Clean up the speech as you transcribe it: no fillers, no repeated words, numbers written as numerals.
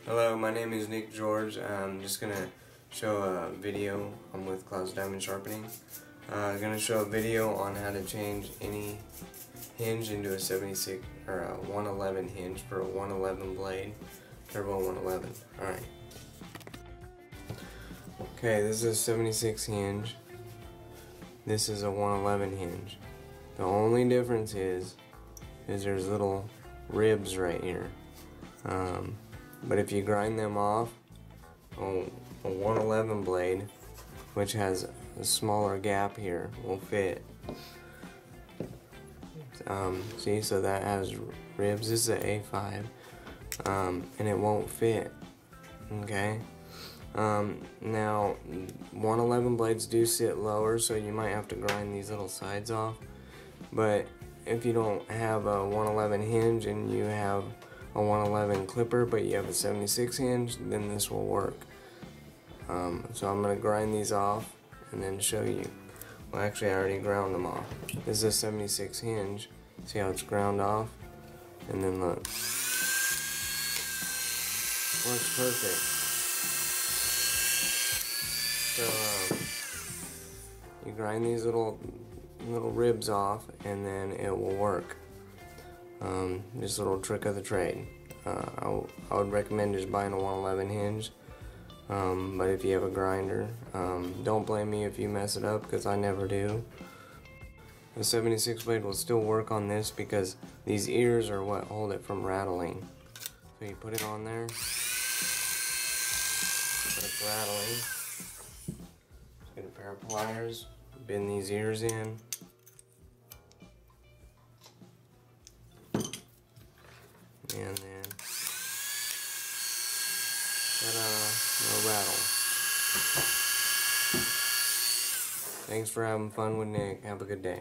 Hello, my name is Nick George. I'm just going to show a video. I'm with Clouds Diamond Sharpening. I'm going to show a video on how to change any hinge into a 76 or a 111 hinge for a 111 blade, Turbo 111. Alright. Okay, this is a 76 hinge. This is a 111 hinge. The only difference is there's little ribs right here. But if you grind them off, a 111 blade, which has a smaller gap here, will fit. See, so that has ribs. This is an A5, and it won't fit. Okay. Now 111 blades do sit lower, so you might have to grind these little sides off. But if you don't have a 111 hinge and you have a 111 clipper but you have a 76 hinge, then this will work. So I'm going to grind these off and then show you. Well, actually I already ground them off. This is a 76 hinge. See how it's ground off? And then look. Works perfect. So you grind these little ribs off and then it will work. Just a little trick of the trade. I would recommend just buying a 111 hinge, but if you have a grinder, don't blame me if you mess it up, because I never do. The 76 blade will still work on this because these ears are what hold it from rattling. So you put it on there, so it's rattling. Just get a pair of pliers, bend these ears in. And then, no rattle. Thanks for having fun with Nick. Have a good day.